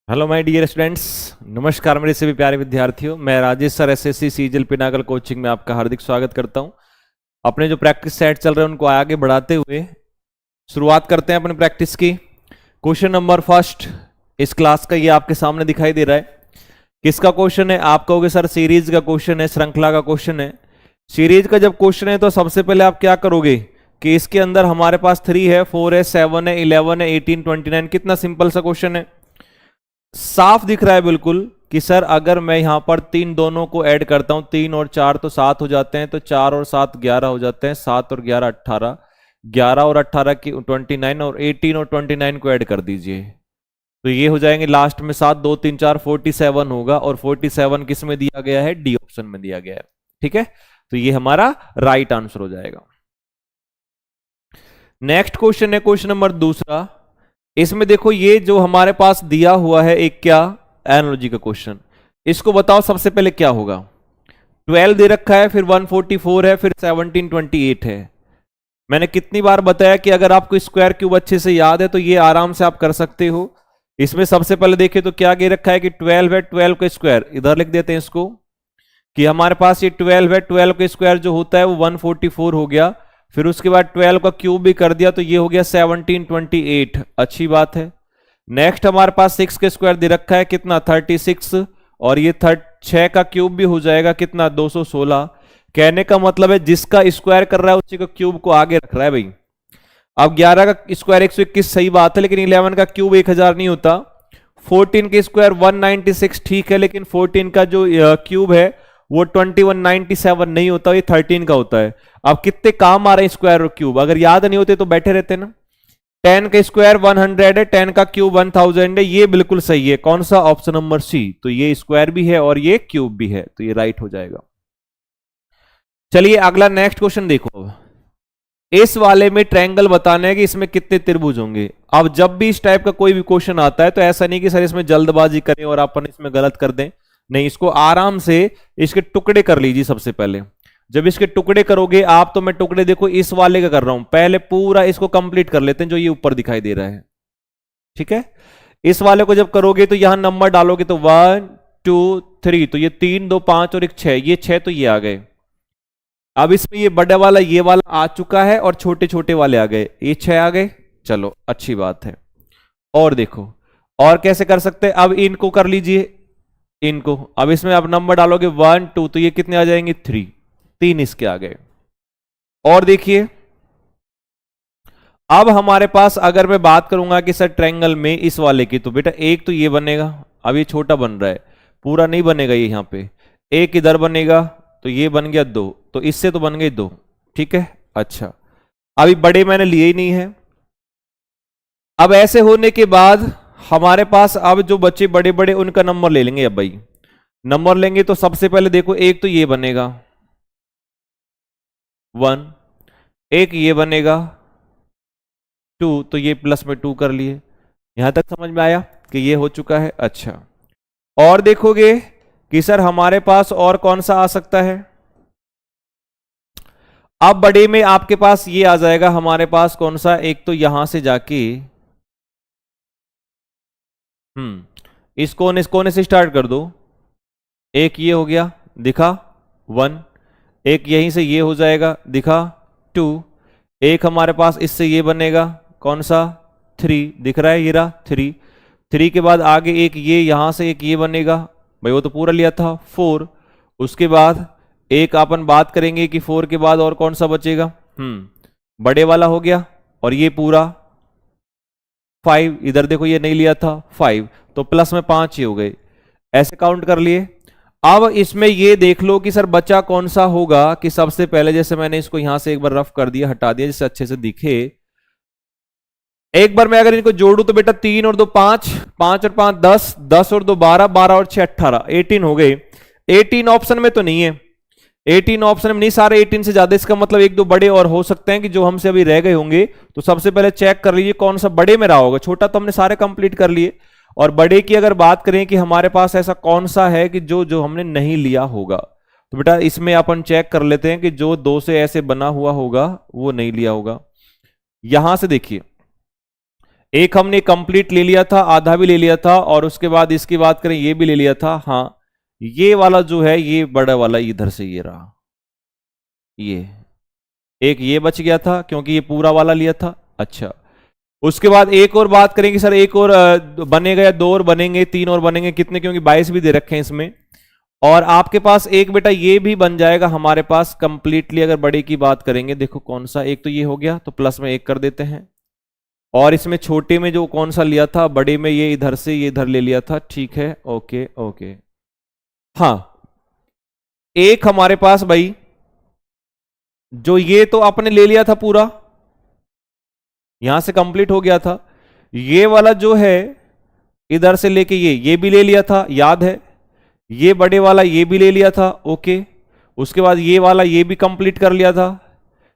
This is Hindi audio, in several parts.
Hello my dear students. नमस्कार मेरे से भी प्यारे विद्यार्थियों। मैं Rajesh sir SSC CGL Pinnacle coaching में आपका हार्दिक स्वागत करता हूं। अपने जो प्रैक्टिस सेट चल रहे हैं उनको आगे बढ़ाते हुए शुरुआत करते हैं अपने प्रैक्टिस की। क्वेश्चन नंबर फर्स्ट इस क्लास का ये आपके सामने दिखाई दे रहा है। किसका क्वेश्चन है? आप कहोगे सर सीरीज का क्वेश्चन है, श्रृंखला का क्वेश्चन है। सीरीज का जब क्वेश्चन है तो सबसे पहले आप क्या करोगे कि इसके अंदर हमारे पास 3 है, 4 है, 7 है, 11 है, 18, 29। कितना सिंपल सा क्वेश्चन है, साफ दिख रहा है बिल्कुल कि सर अगर मैं यहां पर तीन दोनों को ऐड करता हूं, 3 और 4 तो 7 हो जाते हैं, तो 4 और 7 11 हो जाते हैं, 7 और 11 18, 11 और 18 की 29, और 18 और 29 को ऐड कर दीजिए तो ये हो जाएंगे लास्ट में 7 2 3 4 47 होगा। और 47 किस में दिया गया है? डी ऑप्शन में दिया गया है। ठीक है, तो ये हमारा राइट आंसर हो जाएगा। नेक्स्ट क्वेश्चन है क्वेश्चन नंबर दूसरा। इसमें देखो ये जो हमारे पास दिया हुआ है एक क्या एनालॉजी का क्वेश्चन, इसको बताओ सबसे पहले क्या होगा। 12 दे रखा है, फिर 144 है, फिर 1728 है। मैंने कितनी बार बताया कि अगर आपको स्क्वायर क्यूब अच्छे से याद है तो ये आराम से आप कर सकते हो। इसमें सबसे पहले देखिए तो क्या दे रखा है कि 12 है, 12 का स्क्वायर इधर लिख देते हैं इसको कि हमारे पास ये 12 है, 12 का स्क्वायर जो होता है वो 144 हो गया। फिर उसके बाद 12 का क्यूब भी कर दिया तो ये हो गया 1728। अच्छी बात है। नेक्स्ट हमारे पास 6 के स्क्वायर दे रखा है, कितना 36, और ये 6 का क्यूब भी हो जाएगा कितना 216। कहने का मतलब है जिसका स्क्वायर कर रहा है उसी का क्यूब को आगे रख रहा है भाई। अब 11 का स्क्वायर 121 सही बात है, लेकिन 11 का क्यूब 1000 नहीं होता। 14 के स्क्वायर 196 ठीक है, लेकिन 14 का जो क्यूब है वो 2197 नहीं होता, ये 13 का होता है। अब कितने काम आ रहे हैं स्क्वायर और क्यूब, अगर याद नहीं होते तो बैठे रहते ना। 10 का स्क्वायर 100 है, 10 का क्यूब 1000 है, ये बिल्कुल सही है। कौन सा? Option number C. तो ये स्क्वायर भी है और ये क्यूब भी है, तो ये राइट हो जाएगा। चलिए अगला नेक्स्ट क्वेश्चन देखो। अब इस वाले में ट्रायंगल बताना है कि इसमें कितने त्रिभुज होंगे। अब जब भी इस टाइप का कोई भी क्वेश्चन आता है तो ऐसा नहीं कि सर इसमें जल्दबाजी करें और अपन इसमें गलत कर दें, नहीं, इसको आराम से इसके टुकड़े कर लीजिए। सबसे पहले जब इसके टुकड़े करोगे आप, तो मैं टुकड़े देखो इस वाले का कर रहा हूं, पहले पूरा इसको कंप्लीट कर लेते हैं जो ये ऊपर दिखाई दे रहा है। ठीक है, इस वाले को जब करोगे तो यहां नंबर डालोगे तो 1 2 3, तो ये 3 2 5 और 1 6, ये 6 तो ये आ गए। अब इसमें ये बड़ा वाला ये वाला आ चुका है और छोटे छोटे वाले आ गए, ये 6 आ गए। चलो अच्छी बात है। और देखो और कैसे कर सकते हैं, अब इनको कर लीजिए इनको। अब इसमें आप नंबर डालोगे 1 2, तो ये कितने आ जाएंगे 3, 3 इसके आ गए। और देखिए अब हमारे पास अगर मैं बात करूंगा कि सर ट्रायंगल में इस वाले की, तो बेटा एक तो ये बनेगा, अब ये छोटा बन रहा है, पूरा नहीं बनेगा ये यहां पे। एक इधर बनेगा तो ये बन गया 2, तो इससे तो बन गए 2। ठीक है, अच्छा अभी बड़े मैंने लिए ही नहीं है। अब ऐसे होने के बाद हमारे पास अब जो बच्चे बड़े बड़े उनका नंबर ले लेंगे। अब भाई नंबर लेंगे तो सबसे पहले देखो एक तो ये बनेगा 1, एक ये बनेगा 2, तो ये प्लस में 2 कर लिए। यहां तक समझ में आया कि ये हो चुका है। अच्छा और देखोगे कि सर हमारे पास और कौन सा आ सकता है। अब बड़े में आपके पास ये आ जाएगा हमारे पास कौन सा, एक तो यहां से जाके इस कोने से स्टार्ट कर दो। एक ये हो गया दिखा 1, एक यहीं से ये हो जाएगा दिखा 2, एक हमारे पास इससे ये बनेगा कौन सा 3, दिख रहा है ये रहा 3। 3 के बाद आगे एक ये यहां से एक ये बनेगा, भाई वो तो पूरा लिया था 4। उसके बाद एक अपन बात करेंगे कि 4 के बाद और कौन सा बचेगा, बड़े वाला हो गया, और ये पूरा 5, इधर देखो ये नहीं लिया था 5, तो प्लस में 5 ही हो गए। ऐसे काउंट कर लिए। अब इसमें ये देख लो कि सर बचा कौन सा होगा, कि सबसे पहले जैसे मैंने इसको यहां से एक बार रफ कर दिया, हटा दिया जिससे अच्छे से दिखे। एक बार मैं अगर इनको जोड़ू तो बेटा 3 और 2 5, 5 और 5 10, 10 और 2 12, 12 और 6 18, 18 हो गए। 18 ऑप्शन में तो नहीं है, 18 ऑप्शन में नहीं, सारे 18 से ज्यादा। इसका मतलब एक दो बड़े और हो सकते हैं कि जो हमसे अभी रह गए होंगे। तो सबसे पहले चेक कर लीजिए कौन सा बड़े में रहा होगा। छोटा तो हमने सारे कंप्लीट कर लिए, और बड़े की अगर बात करें कि हमारे पास ऐसा कौन सा है कि जो जो हमने नहीं लिया होगा, तो बेटा इसमें अपन चेक कर लेते हैं कि जो 2 से ऐसे बना हुआ होगा वो नहीं लिया होगा। यहां से देखिए एक हमने कंप्लीट ले लिया था, आधा भी ले लिया था, और उसके बाद इसकी बात करें ये भी ले लिया था। हाँ, ये वाला जो है ये बड़ा वाला इधर से ये रहा, ये एक ये बच गया था क्योंकि ये पूरा वाला लिया था। अच्छा, उसके बाद एक और बात करेंगे सर, एक और बनेगा या दो और बनेंगे, तीन और बनेंगे, कितने, क्योंकि 22 भी दे रखे हैं इसमें। और आपके पास एक बेटा ये भी बन जाएगा हमारे पास कंप्लीटली। अगर बड़े की बात करेंगे, देखो कौन सा, एक तो ये हो गया, तो प्लस में एक कर देते हैं। और इसमें छोटे में जो कौन सा लिया था, बड़े में ये इधर से ये इधर ले लिया था। ठीक है, ओके ओके। हाँ, एक हमारे पास भाई जो ये तो आपने ले लिया था पूरा, यहां से कंप्लीट हो गया था। ये वाला जो है इधर से लेके ये भी ले लिया था, याद है। ये बड़े वाला ये भी ले लिया था, ओके। उसके बाद ये वाला ये भी कंप्लीट कर लिया था।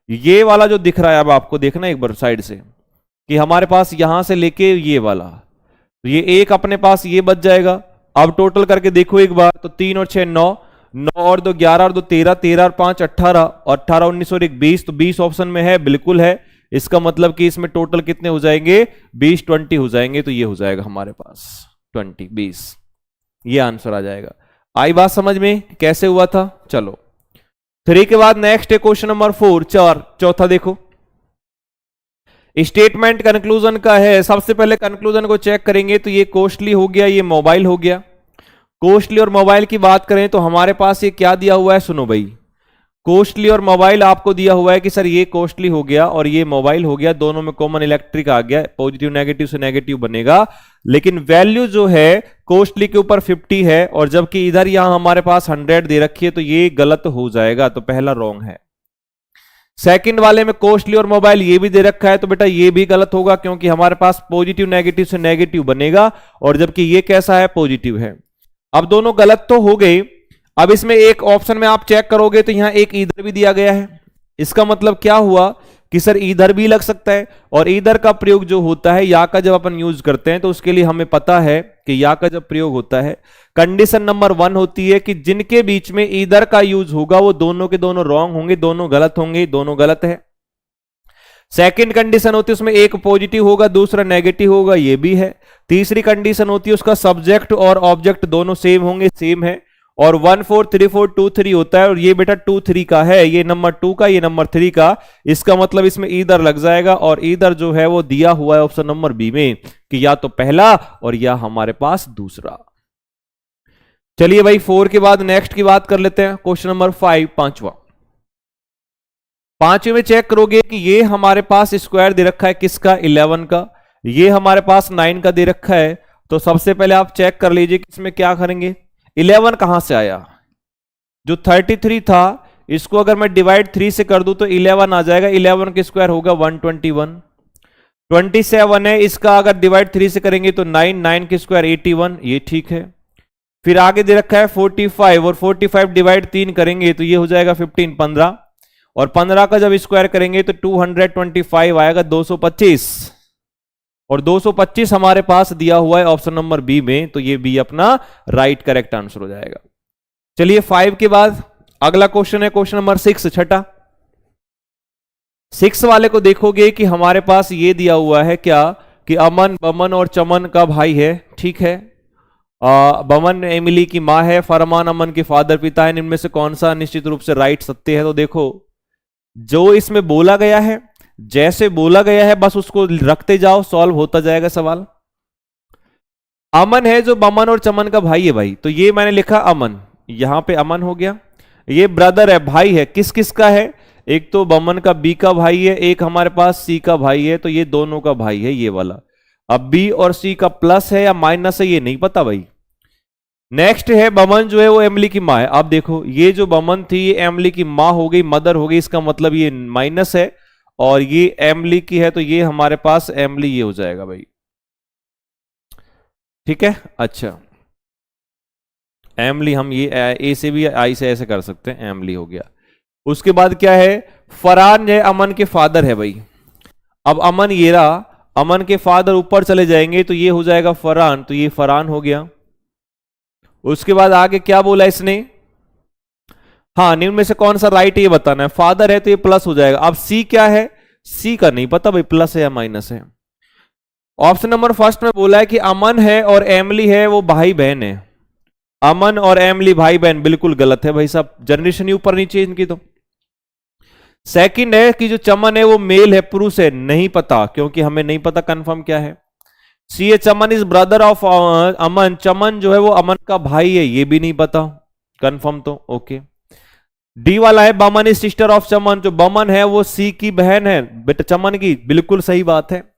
ये वाला जो दिख रहा है, अब आपको देखना एक बार साइड से, कि हमारे पास यहां से लेके ये वाला, तो ये एक अपने पास ये बच जाएगा। अब टोटल करके देखो एक बार, तो 3 और 6 9, 9 और 2 11 और 2 13, 13 और 5 18, और 18 19 और 1 20, तो 20 ऑप्शन में है, बिल्कुल है। इसका मतलब कि इसमें टोटल कितने हो जाएंगे, 20 20 हो जाएंगे। तो ये हो जाएगा हमारे पास 20 20, ये आंसर आ जाएगा। आई बात समझ में कैसे हुआ था। चलो 3 के बाद नेक्स्ट है क्वेश्चन नंबर 4, चौथा देखो, स्टेटमेंट कंक्लूजन का है। सबसे पहले कंक्लूजन को चेक करेंगे, तो ये कॉस्टली हो गया, ये मोबाइल हो गया। कॉस्टली और मोबाइल की बात करें तो हमारे पास ये क्या दिया हुआ है, सुनो भाई, कॉस्टली और मोबाइल आपको दिया हुआ है कि सर ये कॉस्टली हो गया और ये मोबाइल हो गया, दोनों में कॉमन इलेक्ट्रिक आ गया, पॉजिटिव नेगेटिव से नेगेटिव बनेगा। लेकिन वैल्यू जो है कॉस्टली के ऊपर 50 है, और जबकि इधर यहां हमारे पास 100 दे रखी है, तो ये गलत हो जाएगा, तो पहला रॉन्ग है। सेकंड वाले में कॉस्टली और मोबाइल ये भी दे रखा है, तो बेटा ये भी गलत होगा, क्योंकि हमारे पास पॉजिटिव नेगेटिव से नेगेटिव बनेगा, और जबकि ये कैसा है, पॉजिटिव है। अब दोनों गलत तो हो गए। अब इसमें एक ऑप्शन में आप चेक करोगे तो यहां एक ईदर भी दिया गया है। इसका मतलब क्या हुआ कि सर ईदर भी लग सकता है, और ईदर का प्रयोग जो होता है, या का जब अपन यूज करते हैं, तो उसके लिए हमें पता है कि या का जब प्रयोग होता है, कंडीशन नंबर 1 होती है कि जिनके बीच में ईदर का यूज होगा वो दोनों के दोनों रॉन्ग होंगे, दोनों गलत होंगे, दोनों गलत है। सेकंड कंडीशन होती है उसमें एक पॉजिटिव होगा दूसरा नेगेटिव होगा, ये भी है। तीसरी कंडीशन होती है उसका सब्जेक्ट और ऑब्जेक्ट दोनों सेम होंगे, सेम है। और 1 4 3 4 2 3 होता है, और ये बेटा 2 3 का है, ये नंबर 2 का, ये नंबर 3 का। इसका मतलब इसमें ईदर लग जाएगा, और ईदर जो है वो दिया हुआ है ऑप्शन नंबर बी में, कि या तो पहला और या हमारे पास दूसरा। चलिए भाई 4 के बाद नेक्स्ट की बात कर लेते हैं, क्वेश्चन नंबर 5, पांचवा। पांचवे में चेक करोगे कि ये हमारे पास स्क्वायर दे रखा है किसका, 11 का, ये हमारे पास 9 का दे रखा है। तो सबसे पहले आप चेक कर लीजिए कि इसमें क्या करेंगे, 11 कहां से आया, जो 33 था, इसको अगर मैं डिवाइड 3 से कर दूं तो 11 आ जाएगा। 11 के स्क्वायर होगा 121। 27 है, इसका अगर डिवाइड 3 से करेंगे तो 9, 9 के स्क्वायर 81, ये ठीक है। फिर आगे दे रखा है 45, और 45 डिवाइड 3 करेंगे तो ये हो जाएगा 15, 15, और 15 का जब स्क्वायर करेंगे तो 225 आएगा, 225, और 225 हमारे पास दिया हुआ है ऑप्शन नंबर बी में, तो ये बी अपना राइट करेक्ट आंसर हो जाएगा। चलिए 5 के बाद अगला क्वेश्चन है क्वेश्चन नंबर 6, छठा। 6 वाले को देखोगे कि हमारे पास ये दिया हुआ है क्या, कि अमन बमन और चमन का भाई है, ठीक है। बमन एमिली की मां है, फरमान अमन के फादर पिता है, इनमें से कौन सा निश्चित रूप से राइट सत्य है। तो देखो जो इसमें बोला गया है, जैसे बोला गया है बस उसको रखते जाओ, सॉल्व होता जाएगा सवाल। अमन है जो बमन और चमन का भाई है भाई, तो ये मैंने लिखा अमन, यहां पे अमन हो गया। ये ब्रदर है, भाई है, किस किस का है, एक तो बमन का बी का भाई है, एक हमारे पास सी का भाई है, तो ये दोनों का भाई है ये वाला। अब बी और सी का प्लस है या माइनस है ये नहीं पता भाई। नेक्स्ट है बमन जो है वो एमिली की मां है। अब देखो ये जो बमन थी ये एमिली की मां हो गई, मदर हो गई, इसका मतलब ये माइनस है, और ये एमिली की है तो ये हमारे पास एमिली ये हो जाएगा भाई, ठीक है। अच्छा एमिली हम ये ए से भी आई से ऐसे कर सकते हैं, एमिली हो गया। उसके बाद क्या है, फरहान है अमन के फादर है भाई। अब अमन ये रहा, अमन के फादर ऊपर चले जाएंगे तो ये हो जाएगा फरहान, तो ये फरहान हो गया। उसके बाद आगे क्या बोला इसने, हाँ निम्न में से कौन सा राइट है ये बताना है। फादर है तो ये प्लस हो जाएगा। अब सी क्या है, सी का नहीं पता भाई, प्लस है या माइनस है। ऑप्शन नंबर फर्स्ट में बोला है कि अमन है और एमली है वो भाई बहन है। अमन और एमली भाई बहन, बिल्कुल गलत है भाई साहब, जनरेशन ही ऊपर नीचे इनकी। तो सेकंड है कि जो चमन है वो मेल है पुरुष है, नहीं पता, क्योंकि हमें नहीं पता कंफर्म क्या है। सी ए चमन इज ब्रदर ऑफ अमन, चमन जो है वो अमन का भाई है, ये भी नहीं पता कंफर्म। तो ओके। डी वाला है बमन इज सिस्टर ऑफ चमन, जो बमन है वो सी की बहन है बेटा चमन की, बिल्कुल सही बात है।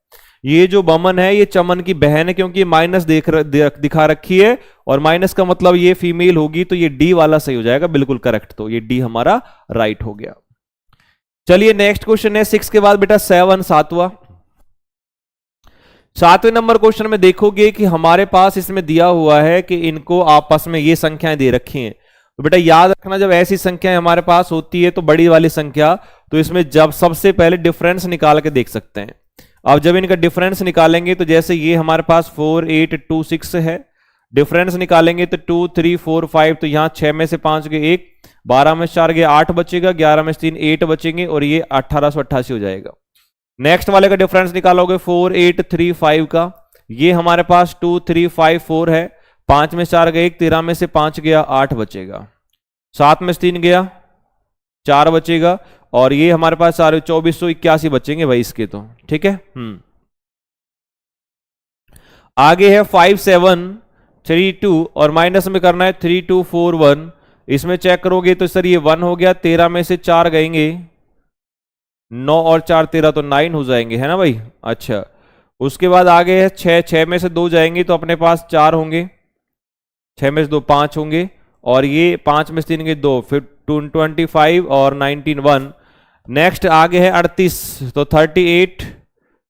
ये जो बमन है ये चमन की बहन है, क्योंकि माइनस दिखा रखी है और माइनस का मतलब ये फीमेल होगी, तो ये डी वाला सही हो जाएगा, बिल्कुल करेक्ट। तो ये डी हमारा राइट हो गया। चलिए नेक्स्ट क्वेश्चन है 6 के बाद बेटा 7, सातवें नंबर क्वेश्चन में देखोगे कि हमारे पास इसमें दिया हुआ है कि इनको आपस में ये संख्याएं दे रखी हैं। तो बेटा याद रखना, जब ऐसी संख्याएं हमारे पास होती है तो बड़ी वाली संख्या, तो इसमें जब सबसे पहले डिफरेंस निकाल के देख सकते हैं। अब जब इनका डिफरेंस निकालेंगे तो जैसे ये हमारे पास 4 8 2 6 है, डिफरेंस निकालेंगे तो 2 3 4 5, तो यहां 6 में से 5 गए 1, 12 में से 4 गए 8 बचेगा, 11 में से 3 8 बचेंगे और ये 1888 हो जाएगा। नेक्स्ट वाले का डिफरेंस निकालोगे 4 8 3 5 का, ये हमारे पास 2 3 5 4 है, 5 में 4 गए 1, 13 में से 5 गया 8 बचेगा, 7 में से 3 गया 4 बचेगा और ये हमारे पास सारे 2481 बचेंगे भाई इसके। तो ठीक है। आगे है 5 7 3 2 और माइनस में करना है 3 2 4 1। इसमें चेक करोगे तो सर ये 1 हो गया, 13 में से 4 गएंगे 9 और 4 13, तो 9 हो जाएंगे, है ना भाई। अच्छा, उसके बाद आगे है 6, 6 में से 2 जाएंगे तो अपने पास 4 होंगे, 6 में से 2 5 होंगे और ये 5 में से 3 के 2, फिर 25 और 19 1। नेक्स्ट आगे है 38, तो 38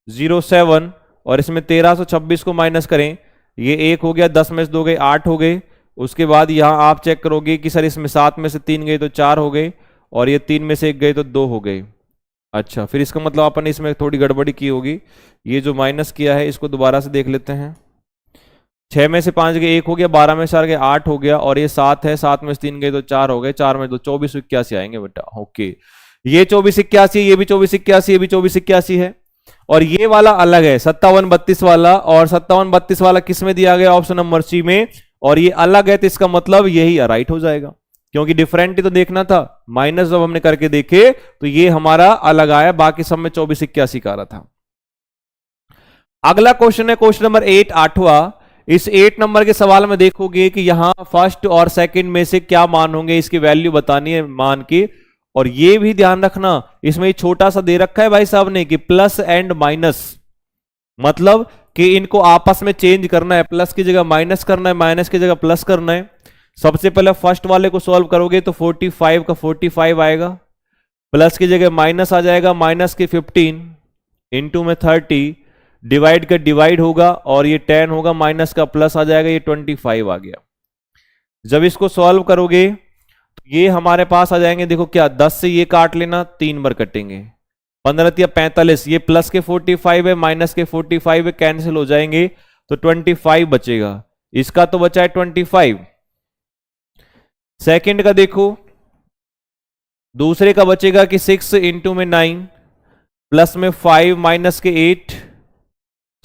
07 और इसमें 1326 को माइनस करें, ये 1 हो गया, 10 में से 2 गए 8 हो गए। उसके बाद यहां आप चेक करोगे कि सर इसमें 7 में से 3 गए तो 4 हो गए और ये 3 में से 1 गए तो 2 हो गए। अच्छा, फिर इसका मतलब अपन इसमें थोड़ी गड़बड़ी की होगी, ये जो माइनस किया है इसको दोबारा से देख लेते हैं। 6 में से 5 गए 1 हो गया, 12 में से 4 गए 8 हो गया और ये 7 है, 7 में से 3 गए तो 4 हो गए, 4 में 2 24 81 आएंगे बेटा। ओके, ये 24 81, ये भी 24 81, ये भी 24 81 है और ये वाला अलग है 57 32 वाला, और 57 32 वाला किस में दिया गया, ऑप्शन नंबर सी में, और ये अलग है, तो इसका मतलब यही राइट हो जाएगा, क्योंकि डिफरेंट ही तो देखना था। माइनस जब हमने करके देखे तो ये हमारा अलग आया, बाकी सब में 24 81 का रहा था। अगला क्वेश्चन है क्वेश्चन नंबर 8, 8वां। इस 8 नंबर के सवाल में देखोगे कि यहां फर्स्ट और सेकंड में से क्या मान होंगे, इसकी वैल्यू बतानी है मान की। और ये भी ध्यान रखना, इसमें छोटा सा दे रखा है भाई साहब ने कि प्लस एंड माइनस, मतलब कि इनको आपस में चेंज करना है, प्लस की जगह माइनस करना है, माइनस की जगह प्लस करना है। सबसे पहले फर्स्ट वाले को सॉल्व करोगे तो 45 का 45 आएगा, प्लस की जगह माइनस आ जाएगा, माइनस के 15 इंटू में 30, डिवाइड का डिवाइड होगा और ये 10 होगा, माइनस का प्लस आ जाएगा, ये 25 आ गया। जब इसको सॉल्व करोगे तो ये हमारे पास आ जाएंगे, देखो क्या 10 से ये काट लेना, 3 बार कटेंगे, 15 या 45, ये प्लस के 45 है माइनस के 45 है, कैंसिल हो जाएंगे तो 25 बचेगा। इसका तो बचा है 25। सेकंड का देखो, दूसरे का बचेगा कि 6 इंटू में 9 प्लस में 5 माइनस के 8,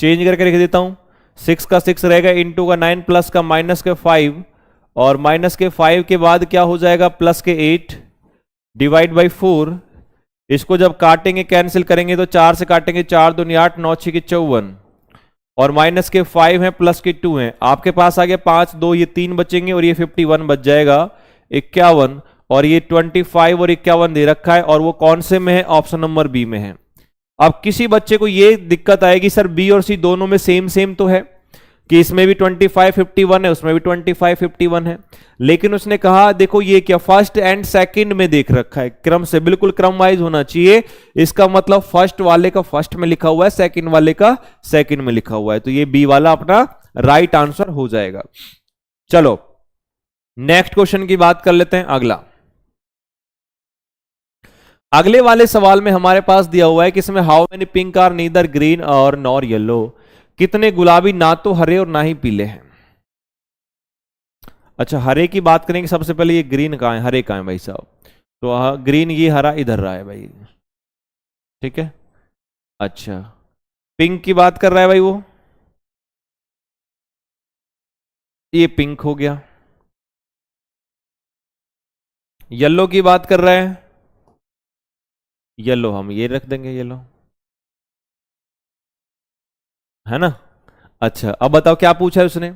चेंज करके लिख देता हूं, 6 का 6 रहेगा, इंटू का 9 प्लस का माइनस के 5 और माइनस के 5 के बाद क्या हो जाएगा, प्लस के 8 डिवाइड बाई 4। इसको जब काटेंगे कैंसिल करेंगे तो 4 से काटेंगे, 4 दूनी 8, 9 6 54 और माइनस के 5 है प्लस के 2 है, आपके पास आ गया 5 2, ये 3 बचेंगे और ये 51 बच जाएगा, 51, और ये 25 और 51 दे रखा है और वो कौन से में है, ऑप्शन नंबर बी में है। अब किसी बच्चे को ये दिक्कत आएगी सर बी और सी दोनों में सेम सेम तो है, कि इसमें भी 25 51 है, उसमें भी 25 51 है, लेकिन उसने कहा देखो ये क्या फर्स्ट एंड सेकंड में देख रखा है, क्रम से, बिल्कुल क्रम वाइज होना चाहिए। इसका मतलब फर्स्ट वाले का फर्स्ट में लिखा हुआ है, सेकंड वाले का सेकंड में लिखा हुआ है, तो ये बी वाला अपना राइट आंसर हो जाएगा। चलो नेक्स्ट क्वेश्चन की बात कर लेते हैं। अगले वाले सवाल में हमारे पास दिया हुआ है कि इसमें how many pink are neither green और नॉर येलो, कितने गुलाबी ना तो हरे और ना ही पीले हैं। अच्छा, हरे की बात करेंगे सबसे पहले, ये ग्रीन कहां है, हरे कहां है भाई साहब, तो ग्रीन ये हरा इधर रहा है भाई, ठीक है। अच्छा, पिंक की बात कर रहा है भाई वो, ये पिंक हो गया। येलो की बात कर रहे हैं, येलो हम ये रख देंगे, येलो, है ना। अच्छा अब बताओ क्या पूछा है उसने,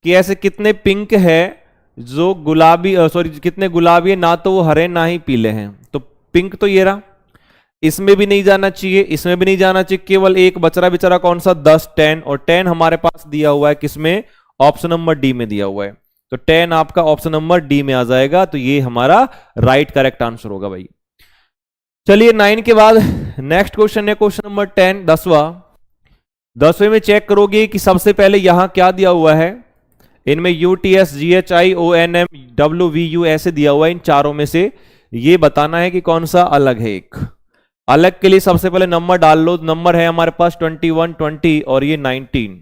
कि ऐसे कितने पिंक है जो गुलाबी, सॉरी कितने गुलाबी है, ना तो वो हरे ना ही पीले हैं। तो पिंक तो ये रहा, इसमें भी नहीं जाना चाहिए, इसमें भी नहीं जाना चाहिए, केवल एक बच रहा बेचारा, कौन सा, 10 10, और 10 हमारे पास दिया हुआ है किसमें, ऑप्शन नंबर डी में दिया हुआ है। तो 10 आपका ऑप्शन नंबर डी में आ जाएगा, तो ये हमारा राइट करेक्ट आंसर होगा भाई। चलिए 9 के बाद नेक्स्ट क्वेश्चन है क्वेश्चन नंबर 10, 10वां। 10वें में चेक करोगे कि सबसे पहले यहां क्या दिया हुआ है, इनमें UTS GHI ONM WVU ऐसे दिया हुआ है, इन चारों में से ये बताना है कि कौन सा अलग है। एक अलग के लिए सबसे पहले नंबर डाल लो, नंबर है हमारे पास 21 20 और ये 19,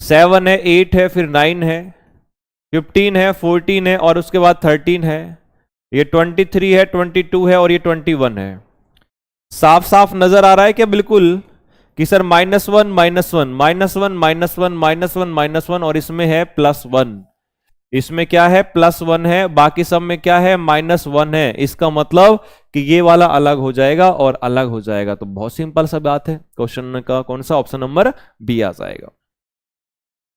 7 है, 8 है, फिर 9 है, 15 है, 14 है और उसके बाद 13 है, ये 23 है, 22 है और ये 21 है। साफ साफ नजर आ रहा है क्या बिल्कुल कि सर -1 -1 -1 -1 -1 -1 और इसमें है +1, इसमें क्या है +1 है, बाकी सब में क्या है -1 है। इसका मतलब कि ये वाला अलग हो जाएगा और अलग हो जाएगा। तो बहुत सिंपल सा बात है, क्वेश्चन का कौन सा ऑप्शन नंबर बी आ जाएगा।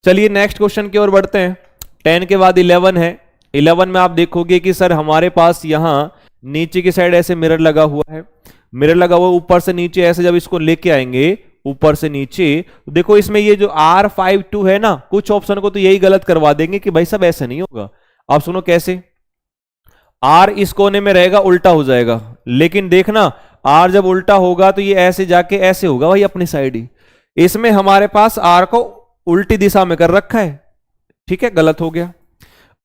चलिए नेक्स्ट क्वेश्चन की ओर बढ़ते हैं। 10 के बाद 11 है। 11 में आप देखोगे कि सर हमारे पास यहां नीचे की साइड ऐसे मिरर लगा हुआ है, मिरर लगा हुआ ऊपर से नीचे ऐसे, जब इसको लेके आएंगे ऊपर से नीचे तो देखो इसमें ये जो R52 है ना, कुछ ऑप्शन को तो यही गलत करवा देंगे कि भाई साहब ऐसे नहीं होगा। आप सुनो कैसे, R इस कोने में रहेगा, उल्टा हो जाएगा, लेकिन देखना R जब उल्टा होगा तो ये ऐसे जाके ऐसे होगा भाई अपनी साइड ही। इसमें हमारे पास R को उल्टी दिशा में कर रखा है, ठीक है, गलत हो गया।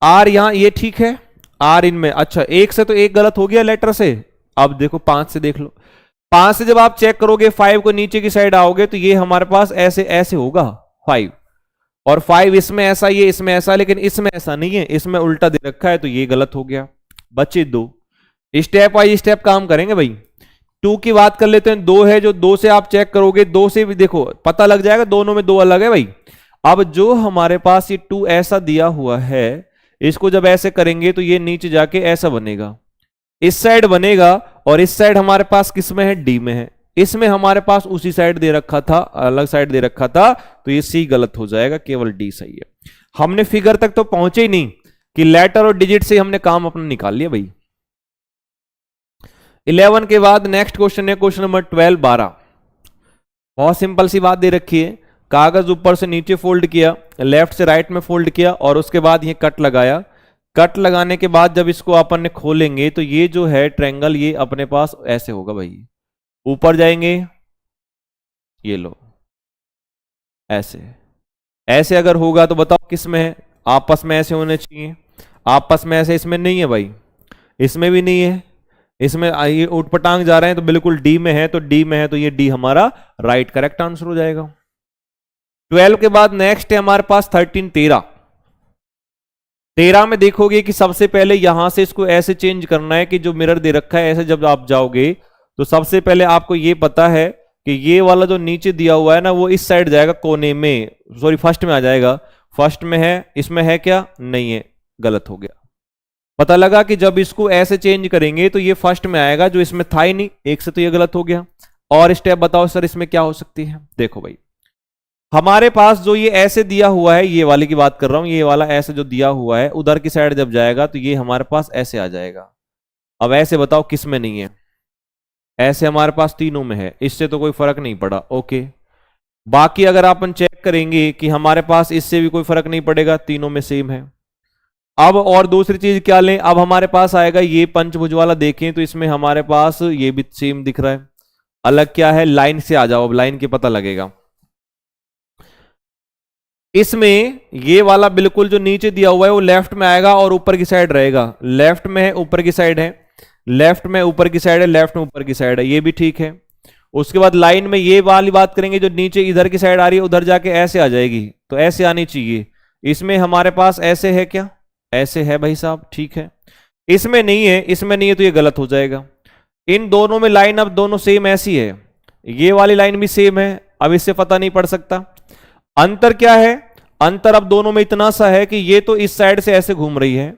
R यहां ये ठीक है, R इनमें, अच्छा एक से तो एक गलत हो गया लेटर से। अब देखो 5 से देख लो, 5 से जब आप चेक करोगे 5 को नीचे की साइड आओगे तो ये हमारे पास ऐसे ऐसे होगा 5, और 5 इसमें ऐसा, ये इसमें ऐसा, लेकिन इसमें ऐसा नहीं है, इसमें उल्टा दे रखा है, तो ये गलत हो गया। बच्चे 2 स्टेप बाई स्टेप काम करेंगे भाई। 2 की बात कर लेते हैं, 2 है, जो 2 से आप चेक करोगे, 2 से भी देखो पता लग जाएगा दोनों में 2 अलग है भाई। अब जो हमारे पास ये 2 ऐसा दिया हुआ है, इसको जब ऐसे करेंगे तो ये नीचे जाके ऐसा बनेगा, इस साइड बनेगा, और इस साइड हमारे पास किस में है, डी में है। इसमें हमारे पास उसी साइड दे रखा था, अलग साइड दे रखा था, तो ये सी गलत हो जाएगा, केवल डी सही है। हमने फिगर तक तो पहुंचे ही नहीं कि लेटर और डिजिट से हमने काम अपना निकाल लिया भाई। 11 के बाद नेक्स्ट क्वेश्चन है क्वेश्चन नंबर 12, 12। बहुत सिंपल सी बात दे रखी है, कागज ऊपर से नीचे फोल्ड किया, लेफ्ट से राइट में फोल्ड किया, और उसके बाद ये कट लगाया। कट लगाने के बाद जब इसको अपन ने खोलेंगे तो ये जो है ट्रायंगल, ये अपने पास ऐसे होगा भाई। ऊपर जाएंगे, ये लो ऐसे, ऐसे अगर होगा तो बताओ किस में है, आपस में ऐसे होने चाहिए, आपस में ऐसे इसमें नहीं है भाई, इसमें भी नहीं है, इसमें ये उठपटांग जा रहे हैं, तो बिल्कुल डी में है, तो डी में है, तो ये डी हमारा राइट करेक्ट आंसर हो जाएगा। 12 के बाद नेक्स्ट है हमारे पास 13, 13। 13 में देखोगे कि सबसे पहले यहां से इसको ऐसे चेंज करना है कि जो मिरर दे रखा है, ऐसे जब आप जाओगे तो सबसे पहले आपको ये पता है कि ये वाला जो नीचे दिया हुआ है ना, वो इस साइड जाएगा कोने में, सॉरी फर्स्ट में आ जाएगा। फर्स्ट में है, इसमें है क्या, नहीं है, गलत हो गया। पता लगा कि जब इसको ऐसे चेंज करेंगे तो ये फर्स्ट में आएगा, जो इसमें था ही नहीं, एक से तो ये गलत हो गया। और स्टेप बताओ सर इसमें क्या हो सकती है। देखो भाई हमारे पास जो ये ऐसे दिया हुआ है, ये वाले की बात कर रहा हूं, ये वाला ऐसे जो दिया हुआ है, उधर की साइड जब जाएगा तो ये हमारे पास ऐसे आ जाएगा। अब ऐसे बताओ किस में नहीं है, ऐसे हमारे पास तीनों में है, इससे तो कोई फर्क नहीं पड़ा, ओके। बाकी अगर अपन चेक करेंगे कि हमारे पास इससे भी कोई फर्क नहीं पड़ेगा, तीनों में सेम है। अब और दूसरी चीज क्या लें, अब हमारे पास आएगा ये पंचभुज वाला, देखें तो इसमें हमारे पास ये भी सेम दिख रहा है। अलग क्या है, लाइन से आ जाओ, अब लाइन के पता लगेगा। इसमें ये वाला बिल्कुल जो नीचे दिया हुआ है वो लेफ्ट में आएगा और ऊपर की साइड रहेगा, लेफ्ट में है ऊपर की साइड है, लेफ्ट में ऊपर की साइड है, लेफ्ट में ऊपर की साइड है, ये भी ठीक है। उसके बाद लाइन में ये वाली बात करेंगे, जो नीचे इधर की साइड आ रही है उधर जाके ऐसे आ जाएगी, तो ऐसे आनी चाहिए। इसमें हमारे पास ऐसे है क्या, ऐसे है भाई साहब, ठीक है। इसमें नहीं है, इसमें नहीं है, तो ये गलत हो जाएगा। इन दोनों में लाइन अब दोनों सेम ऐसी है, ये वाली लाइन भी सेम है, अब इससे पता नहीं पड़ सकता। अंतर क्या है, अंतर अब दोनों में इतना सा है कि ये तो इस साइड से ऐसे घूम रही है,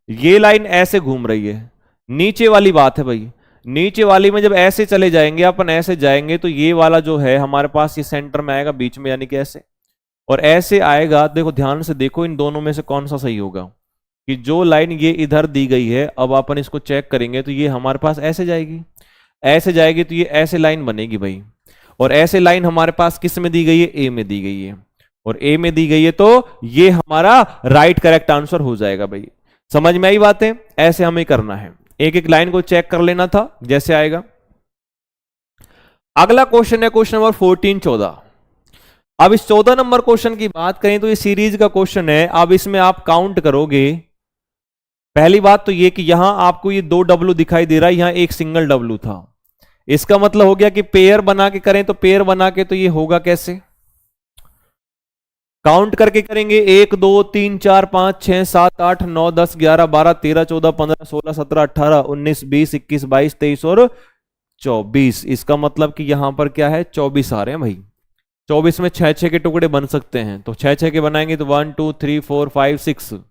ये लाइन ऐसे घूम रही है। नीचे वाली बात है भाई, नीचे वाली में जब ऐसे चले जाएंगे अपन, ऐसे जाएंगे तो ये वाला जो है हमारे पास ये सेंटर में आएगा बीच में, यानी कि ऐसे, और ऐसे आएगा। देखो ध्यान से देखो इन दोनों में से कौन सा सही होगा, कि जो लाइन ये इधर दी गई है, अब अपन इसको चेक करेंगे तो ये हमारे पास ऐसे जाएगी, ऐसे जाएगी तो ये ऐसे लाइन बनेगी भाई। और ऐसे लाइन हमारे पास किस में दी गई है, ए में दी गई है, और ए में दी गई है तो ये हमारा राइट करेक्ट आंसर हो जाएगा भाई। समझ में आई बातें? ऐसे हमें करना है, एक एक लाइन को चेक कर लेना था जैसे आएगा। अगला क्वेश्चन है क्वेश्चन नंबर 14 14। अब इस 14 नंबर क्वेश्चन की बात करें तो ये सीरीज का क्वेश्चन है। अब इसमें आप काउंट करोगे, पहली बात तो ये कि यहां आपको ये 2 W दिखाई दे रहा है, यहां एक सिंगल W था। इसका मतलब हो गया कि पेयर बना के करें, तो पेयर बना के तो ये होगा कैसे, काउंट करके करेंगे 1 2 3 4 5 6 7 8 9 10 11 12 13 14 15 16 17 18 19 20 21 22 23 और 24। इसका मतलब कि यहां पर क्या है, 24 आ रहे हैं भाई। 24 में 6 के टुकड़े बन सकते हैं, तो 6 के बनाएंगे तो 1 2 3 4 5 6,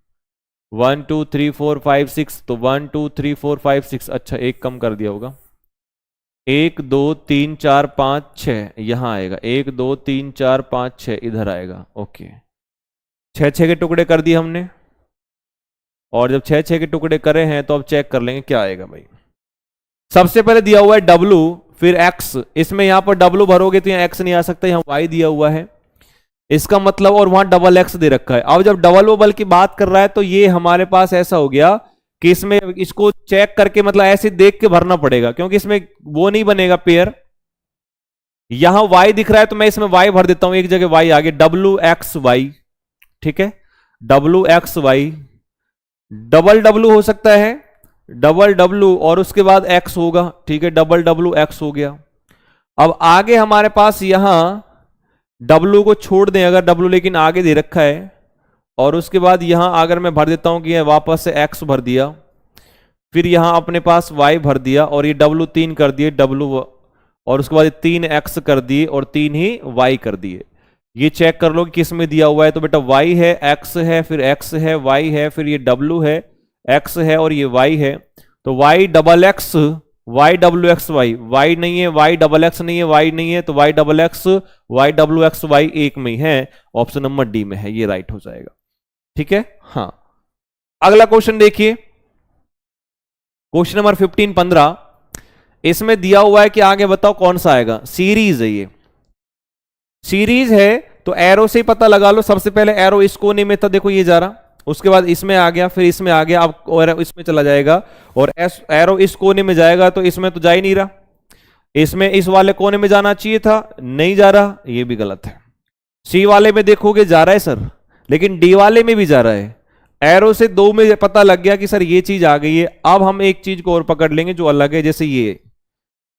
1 2 3 4 5 6, तो 1 2 3 4 5 6। अच्छा एक कम कर दिया होगा, 1 2 3 4 5 6 यहां आएगा, 1 2 3 4 5 6 इधर आएगा। ओके, 6 के टुकड़े कर दिए हमने, और जब 6 के टुकड़े करे हैं तो अब चेक कर लेंगे क्या आएगा भाई। सबसे पहले दिया हुआ है W, फिर X, इसमें यहां पर W भरोगे तो यहां X नहीं आ सकता, यहां Y दिया हुआ है, इसका मतलब, और वहां डबल X दे रखा है। अब जब डबल ओबल की बात कर रहा है तो ये हमारे पास ऐसा हो गया कि इसमें इसको चेक करके मतलब ऐसे देख के भरना पड़ेगा, क्योंकि इसमें वो नहीं बनेगा पेयर। यहां Y दिख रहा है तो मैं इसमें Y भर देता हूं, एक जगह Y आगे, WXY, ठीक है, WXY, डबल W हो सकता है, डबल W और उसके बाद X होगा, ठीक है, डबल WX हो गया। अब आगे हमारे पास यहां W को छोड़ दें अगर, W लेकिन आगे दे रखा है, और उसके बाद यहां अगर मैं भर देता हूं कि वापस से X भर दिया, फिर यहां अपने पास Y भर दिया, और ये W 3 कर दिए, W, और उसके बाद 3 X कर दिए और 3 ही Y कर दिए। ये चेक कर लो कि किस में दिया हुआ है, तो बेटा Y है, X है, फिर X है, Y है, फिर ये W है, X है और ये Y है, तो Y double X, Y W X Y, Y नहीं है, Y डबल X नहीं है, Y नहीं है, तो Y double X, Y W X Y एक में ही है, ऑप्शन नंबर डी में है, ये राइट हो जाएगा। ठीक है, हाँ। अगला क्वेश्चन देखिए, क्वेश्चन नंबर 15 15। इसमें दिया हुआ है कि आगे बताओ कौन सा आएगा, सीरीज है, ये सीरीज है तो एरो से ही पता लगा लो। सबसे पहले एरो इस कोने में था, देखो ये जा रहा, उसके बाद इसमें आ गया, फिर इसमें आ गया, अब और इसमें चला जाएगा, और एरो इस कोने में जाएगा, तो इसमें तो जा ही नहीं रहा, इसमें इस वाले कोने में जाना चाहिए था, नहीं जा रहा, ये भी गलत है। सी वाले में देखोगे जा रहा है सर, लेकिन डी वाले में भी जा रहा है। एरो से 2 में पता लग गया कि सर ये चीज आ गई है। अब हम एक चीज को और पकड़ लेंगे जो अलग है, जैसे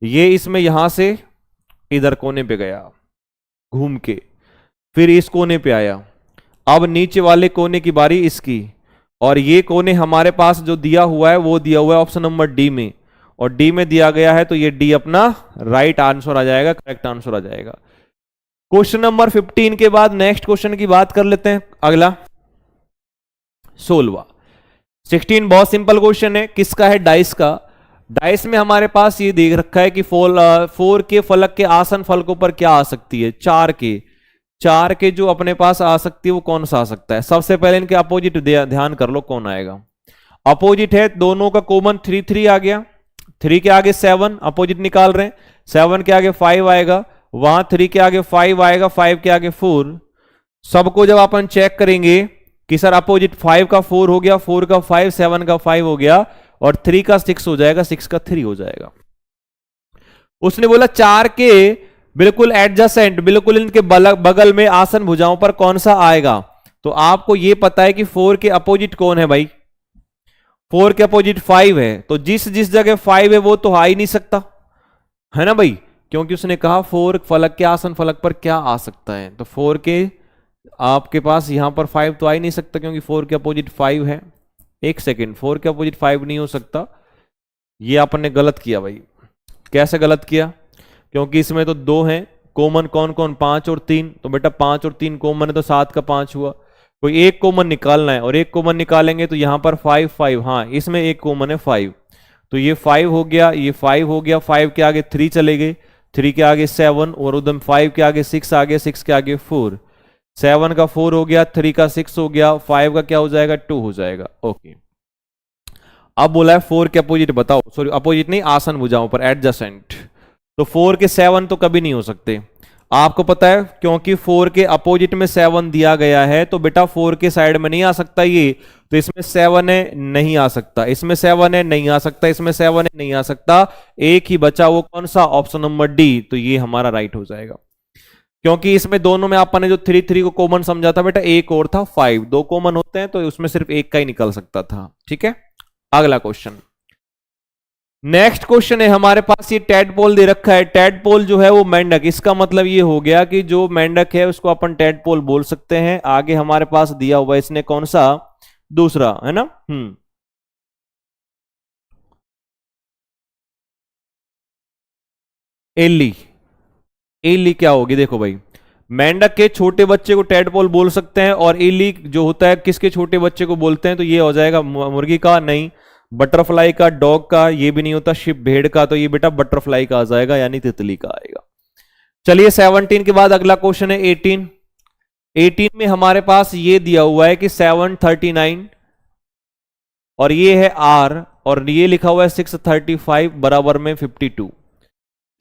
ये इसमें यहां से इधर कोने पे गया घूम के, फिर इस कोने पे आया, अब नीचे वाले कोने की बारी इसकी, और ये कोने हमारे पास जो दिया हुआ है वो दिया हुआ है ऑप्शन नंबर डी में, और डी में दिया गया है तो ये डी अपना राइट आंसर आ जाएगा, करेक्ट आंसर आ जाएगा। क्वेश्चन नंबर 15 के बाद नेक्स्ट क्वेश्चन की बात कर लेते हैं, अगला 16। 16 बहुत सिंपल क्वेश्चन है, किसका है, डाइस का। डाइस में हमारे पास ये देख रखा है कि 4 के फलक के आसन फलकों पर क्या आ सकती है, 4 के जो अपने पास आ सकती है वो कौन सा आ सकता है। सबसे पहले इनके अपोजिट ध्यान कर लो कौन आएगा। अपोजिट है दोनों का कॉमन 3 3 आ गया, 3 के आगे 7 अपोजिट निकाल रहे हैं, 7 के आगे 5 आएगा, वहां 3 के आगे 5 आएगा, 5 के आगे 4। सबको जब अपन चेक करेंगे कि सर अपोजिट 5 का 4 हो गया, 4 का 5, 7 का 5 हो गया, और 3 का 6 हो जाएगा, 6 का 3 हो जाएगा। उसने बोला 4 के बिल्कुल एडजेसेंट, बिल्कुल इनके बगल में आसन भुजाओं पर कौन सा आएगा। तो आपको यह पता है कि 4 के अपोजिट कौन है भाई, 4 के अपोजिट 5 है, तो जिस जिस जगह 5 है वो तो आ ही नहीं सकता, है ना भाई, क्योंकि उसने कहा 4 फलक के आसन फलक पर क्या आ सकता है, तो 4 के आपके पास यहां पर 5 तो आ ही नहीं सकता, क्योंकि 4 के अपोजिट 5 है। एक सेकेंड, 4 के अपोजिट 5 नहीं हो सकता, ये आपने गलत किया भाई। कैसे गलत किया, क्योंकि इसमें तो 2 हैं, कॉमन कौन कौन, 5 और 3, तो बेटा 5 और 3 कॉमन है तो 7 का 5 हुआ। कोई एक कॉमन निकालना है और एक कॉमन निकालेंगे तो यहां पर 5 5, हाँ इसमें एक कॉमन है 5, तो ये 5 हो गया, ये 5 हो गया, 5 के आगे 3 चले गए, 3 के आगे 7 और उधर 5 के आगे 6 आ गया, 6 के आगे 4, 7 का 4 हो गया, 3 का 6 हो गया, 5 का क्या हो जाएगा 2 हो जाएगा। ओके, अब बोला है 4 के अपोजिट बताओ, सॉरी अपोजिट नहीं, आसन भुजाओं पर एडजेसेंट, तो 4 के 7 तो कभी नहीं हो सकते, आपको पता है क्योंकि 4 के अपोजिट में 7 दिया गया है, तो बेटा 4 के साइड में नहीं आ सकता ये, तो इसमें 7 है नहीं आ सकता, इसमें 7 है नहीं आ सकता, इसमें 7 है नहीं आ सकता, एक ही बचा वो कौन सा, ऑप्शन नंबर डी, तो ये हमारा राइट हो जाएगा। क्योंकि इसमें दोनों में आपने जो 3 3 को कॉमन समझा था बेटा, एक और था 5, दो कॉमन होते हैं तो उसमें सिर्फ एक का ही निकल सकता था। ठीक है, अगला क्वेश्चन, नेक्स्ट क्वेश्चन है हमारे पास, ये टैडपोल दे रखा है, टैडपोल जो है वो मेंढक, इसका मतलब ये हो गया कि जो मेंढक है उसको अपन टैडपोल बोल सकते हैं। आगे हमारे पास दिया हुआ है इसने कौन सा, दूसरा है ना, एली, एली क्या होगी, देखो भाई मेंढक के छोटे बच्चे को टैडपोल बोल सकते हैं, और एली जो होता है किसके छोटे बच्चे को बोलते हैं, तो ये हो जाएगा मुर्गी का, नहीं बटरफ्लाई का, डॉग का, ये भी नहीं होता, शिप भेड़ का, तो ये बेटा बटरफ्लाई का आ जाएगा, यानी तितली का आएगा। चलिए 17 के बाद अगला क्वेश्चन है 18, 18 में हमारे पास ये दिया हुआ है कि 739 और ये है आर, और ये लिखा हुआ है 635 बराबर में 52।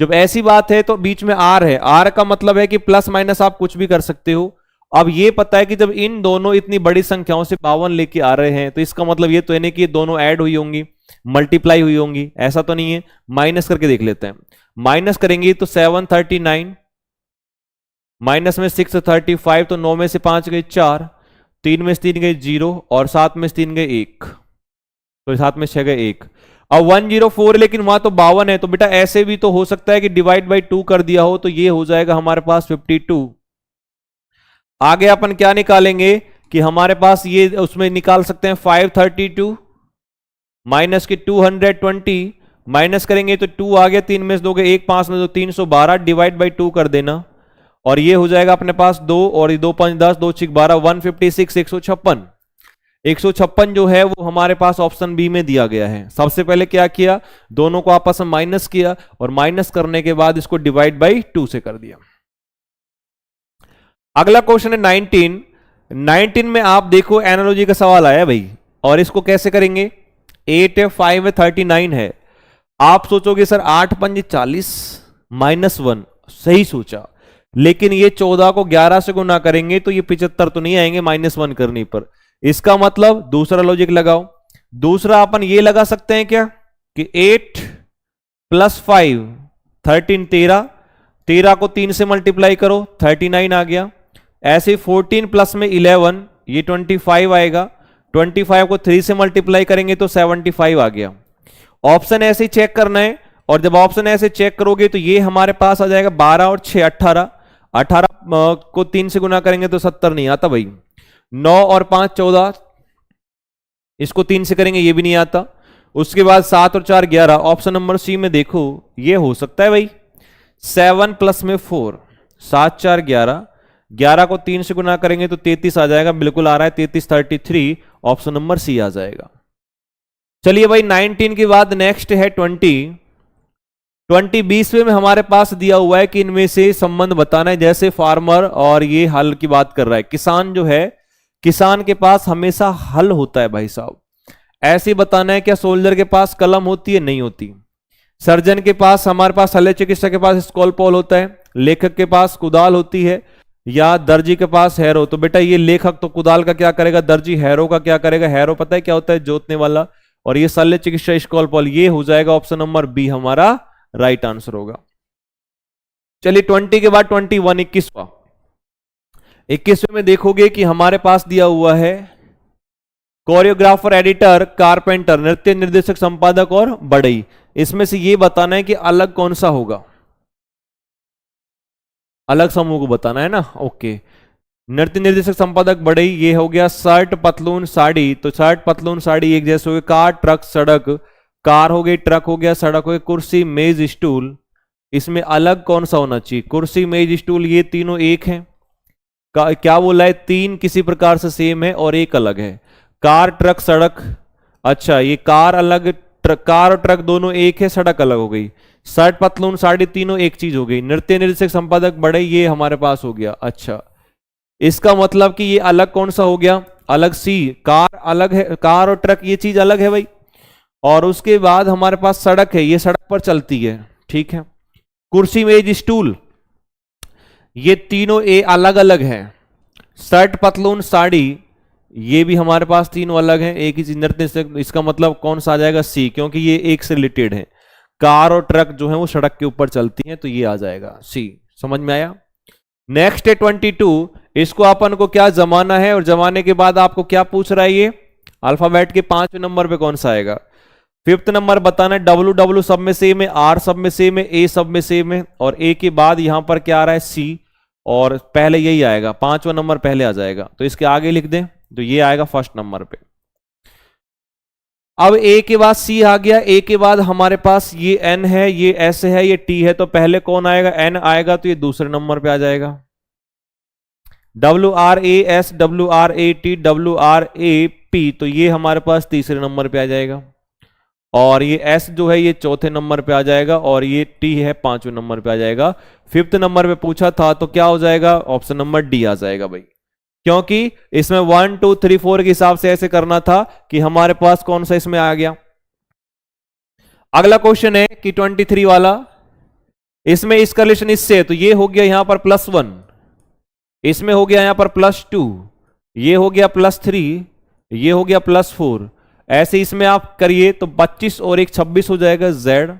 जब ऐसी बात है तो बीच में आर है, आर का मतलब है कि प्लस माइनस आप कुछ भी कर सकते हो। अब ये पता है कि जब इन दोनों इतनी बड़ी संख्याओं से 52 लेके आ रहे हैं, तो इसका मतलब ये तो है नहीं कि ये दोनों ऐड हुई होंगी, मल्टीप्लाई हुई होंगी, ऐसा तो नहीं है। माइनस करके देख लेते हैं, माइनस करेंगे तो 739 माइनस में 635, तो 9 में से 5 गए 4, 3 में से 3 गए 0, और 7 में से 3 गए 1, तो 7 में 6 गए 1। अब 104 लेकिन वहां तो 52 है, तो बेटा ऐसे भी तो हो सकता है कि डिवाइड बाई 2 कर दिया हो, तो ये हो जाएगा हमारे पास 52। आगे अपन क्या निकालेंगे कि हमारे पास ये उसमें निकाल सकते हैं 532 माइनस के 220, माइनस करेंगे तो 2 आ गया, 3 में से 2 गए 1, 5 में 2 312, डिवाइड बाई 2 कर देना, और ये हो जाएगा अपने पास 2 और 2 5 10, 2 6 12, 156, 156। 156 जो है वो हमारे पास ऑप्शन बी में दिया गया है। सबसे पहले क्या किया, दोनों को आपस में माइनस किया, और माइनस करने के बाद इसको डिवाइड बाई 2 से कर दिया। अगला क्वेश्चन है 19, 19 में आप देखो एनालॉजी का सवाल आया भाई, और इसको कैसे करेंगे, 8 है, 5 है, 39 है। आप सोचोगे सर 8 पंजे 40 -1, सही सोचा, लेकिन ये 14 को 11 से गुना करेंगे तो ये 75 तो नहीं आएंगे -1 करने पर। इसका मतलब दूसरा लॉजिक लगाओ, दूसरा अपन ये लगा सकते हैं क्या कि 8 + 5 13, 13 को 3 से मल्टीप्लाई करो 39 आ गया। ऐसे 14 प्लस में 11 ये 25 आएगा, 25 को 3 से मल्टीप्लाई करेंगे तो 75 आ गया। ऑप्शन ऐसे ही चेक करना है, और जब ऑप्शन ऐसे चेक करोगे तो ये हमारे पास आ जाएगा 12 और 6 18, 18 को 3 से गुना करेंगे तो 70 नहीं आता भाई, 9 और 5 14, इसको 3 से करेंगे ये भी नहीं आता। उसके बाद 7 और 4 11, ऑप्शन नंबर सी में देखो ये हो सकता है भाई। 7 प्लस में 4, 7 4 11, 11 को 3 से गुना करेंगे तो 33 आ जाएगा, बिल्कुल आ रहा है 33 33, ऑप्शन नंबर सी आ जाएगा। चलिए भाई 19 के बाद नेक्स्ट है 20, 20 में हमारे पास दिया हुआ है कि इनमें से संबंध बताना है, जैसे फार्मर और ये हल की बात कर रहा है, किसान जो है, किसान के पास हमेशा हल होता है भाई साहब, ऐसे बताना है क्या सोल्जर के पास कलम होती है, नहीं होती। सर्जन के पास, हमारे पास शल्य चिकित्सक के पास स्कॉलपॉल होता है, लेखक के पास कुदाल होती है, या दर्जी के पास हैरो। तो बेटा ये लेखक तो कुदाल का क्या करेगा, दर्जी हैरो का क्या करेगा, हैरो पता है क्या होता है, जोतने वाला, और ये शल्य चिकित्सक स्कॉलपॉल, ये हो जाएगा ऑप्शन नंबर बी हमारा राइट आंसर होगा। चलिए 20 के बाद 21 21वां, 21वें में देखोगे कि हमारे पास दिया हुआ है कोरियोग्राफर, एडिटर, कारपेंटर, नृत्य निर्देशक, संपादक और बढ़ई। इसमें से ये बताना है कि अलग कौन सा होगा, अलग समूह को बताना है ना। ओके, नृत्य निर्देशक, संपादक, बढ़ई, ये हो गया शर्ट पतलून साड़ी, तो शर्ट पतलून साड़ी एक जैसे हो गए। कार ट्रक सड़क, कार हो गई, ट्रक हो गया, सड़क हो गई, कुर्सी मेज स्टूल, इसमें अलग कौन सा होना चाहिए? कुर्सी, मेज, स्टूल, ये तीनों एक हैं। क्या बोला है? तीन किसी प्रकार से सेम है और एक अलग है। कार, ट्रक, सड़क। अच्छा, ये कार अलग, कार और ट्रक दोनों एक है, सड़क अलग हो गई। शर्ट, पतलून, साड़ी तीनों एक चीज हो गई। नृत्य, निर्देशक, संपादक, बड़े, ये हमारे पास हो गया। अच्छा, इसका मतलब कि ये अलग कौन सा हो गया? अलग सी। कार अलग है, कार और ट्रक ये चीज अलग है भाई। और उसके बाद हमारे पास सड़क है, ये सड़क पर चलती है, ठीक है। कुर्सी, मेज, स्टूल, ये तीनों ए अलग अलग हैं। शर्ट, पतलून, साड़ी, ये भी हमारे पास तीनों अलग हैं, एक ही नृत्य से। इसका मतलब कौन सा आ जाएगा? सी, क्योंकि ये एक से रिलेटेड है। कार और ट्रक जो है वो सड़क के ऊपर चलती हैं, तो ये आ जाएगा सी। समझ में आया? नेक्स्ट है 22। इसको अपन को क्या जमाना है, और जमाने के बाद आपको क्या पूछ रहा है? ये अल्फाबेट के 5वें नंबर पे कौन सा आएगा? 5th नंबर बताना है। डब्ल्यू, डब्ल्यू सब में सेम है, आर सब में सेम है, ए सब में सेम है, और ए के बाद यहां पर क्या आ रहा है? सी, और पहले यही आएगा, 5वां नंबर पहले आ जाएगा, तो इसके आगे लिख दें तो ये आएगा 1st नंबर पे। अब ए के बाद सी आ गया, ए के बाद हमारे पास ये एन है, ये एस है, ये टी है, तो पहले कौन आएगा? एन आएगा, तो ये दूसरे नंबर पे आ जाएगा। W R A S, W R A T, W R A P, तो ये हमारे पास तीसरे नंबर पे आ जाएगा। और ये एस जो है ये चौथे नंबर पे आ जाएगा, और ये टी है 5वें नंबर पे आ जाएगा। 5th नंबर पे पूछा था तो क्या हो जाएगा? ऑप्शन नंबर डी आ जाएगा भाई, क्योंकि इसमें 1 2 3 4 के हिसाब से ऐसे करना था कि हमारे पास कौन सा इसमें आ गया। अगला क्वेश्चन है कि 23 वाला, इसमें इसका रिलेशन इससे है, तो ये हो गया यहां पर +1, इसमें हो गया यहां पर +2, ये हो गया +3, ये हो गया +4। ऐसे इसमें आप करिए तो 25 और 1 26 हो जाएगा Z,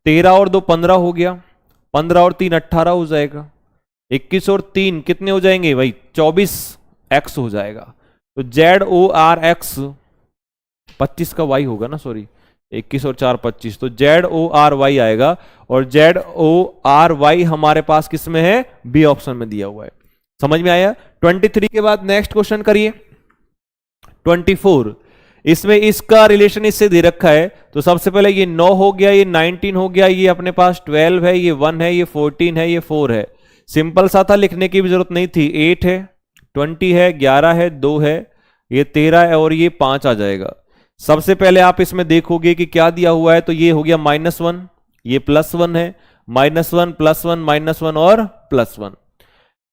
13 और 2 15 हो गया, 15 और 3 18 हो जाएगा, 21 और 3 कितने हो जाएंगे भाई? 24 X हो जाएगा। तो ZORX 25 का Y होगा ना, सॉरी, 21 और 4 25, तो ZORY आएगा, और ZORY हमारे पास किस में है? बी ऑप्शन में दिया हुआ है। समझ में आया? 23 के बाद नेक्स्ट क्वेश्चन करिए 24। इसमें इसका रिलेशन इससे दे रखा है, तो सबसे पहले ये 9 हो गया, ये 19 हो गया, ये अपने पास 12 है, ये 1 है, ये 14 है, ये 4 है। सिंपल सा था, लिखने की भी जरूरत नहीं थी। 8 है, 20 है, 11 है, 2 है, ये 13 है, और ये 5 आ जाएगा। सबसे पहले आप इसमें देखोगे कि क्या दिया हुआ है, तो ये हो गया -1, ये +1 है, -1 +1 -1 और +1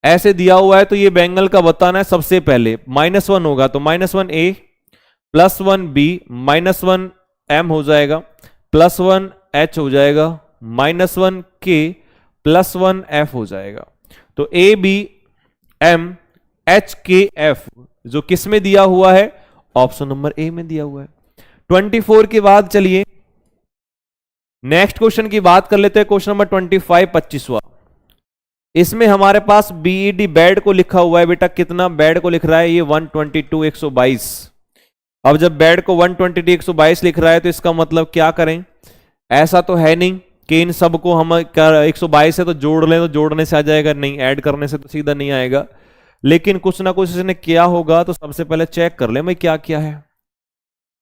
ऐसे दिया हुआ है। तो ये बैंगल का बताना है। सबसे पहले -1 होगा तो -1A, +1B, -1M हो जाएगा, +1H हो जाएगा, -1K, +1F हो जाएगा। तो ABMHKF जो किस में दिया हुआ है? ऑप्शन नंबर ए में दिया हुआ है। 24 के बाद चलिए नेक्स्ट क्वेश्चन की बात कर लेते हैं। Question number 25 25वां। इसमें हमारे पास BED बेड को लिखा हुआ है। बेटा कितना बेड को लिख रहा है? ये 122 122। अब जब बेड को 122 122 लिख रहा है तो इसका मतलब क्या करें? ऐसा तो है नहीं कि इन सबको हम 122 है तो जोड़ लें, तो जोड़ने से आ जाएगा, नहीं, ऐड करने से तो सीधा नहीं आएगा। लेकिन कुछ ना कुछ इसने किया होगा, तो सबसे पहले चेक कर ले भाई क्या किया है।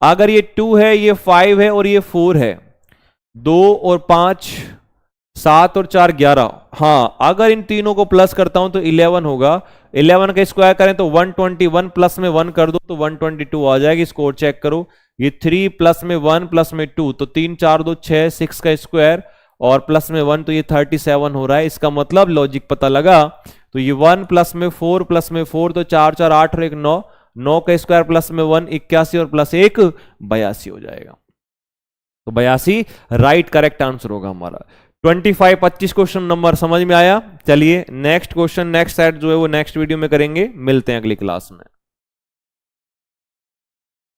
अगर ये 2 है, ये 5 है और ये 4 है, 2 और 5 7 और 4 11। हाँ, अगर इन तीनों को प्लस करता हूं तो 11 होगा। 11 का स्क्वायर करें तो 121, प्लस में 1 कर दो तो 122 आ जाएगी। स्कोर चेक करो, ये 3 प्लस में 1 प्लस में 2, तो 3 4 2 6, 6 का स्क्वायर और प्लस में 1, तो ये 37 हो रहा है। इसका मतलब लॉजिक पता लगा। तो ये 1 प्लस में 4 प्लस में 4, तो 4 4 8 और 1 9, 9 का स्क्वायर प्लस में 1 81 और प्लस 1 82 हो जाएगा। तो 82 राइट करेक्ट आंसर होगा हमारा। 25 25 क्वेश्चन नंबर समझ में आया। चलिए नेक्स्ट क्वेश्चन, नेक्स्ट सेट जो है वो नेक्स्ट वीडियो में करेंगे। मिलते हैं अगली क्लास में।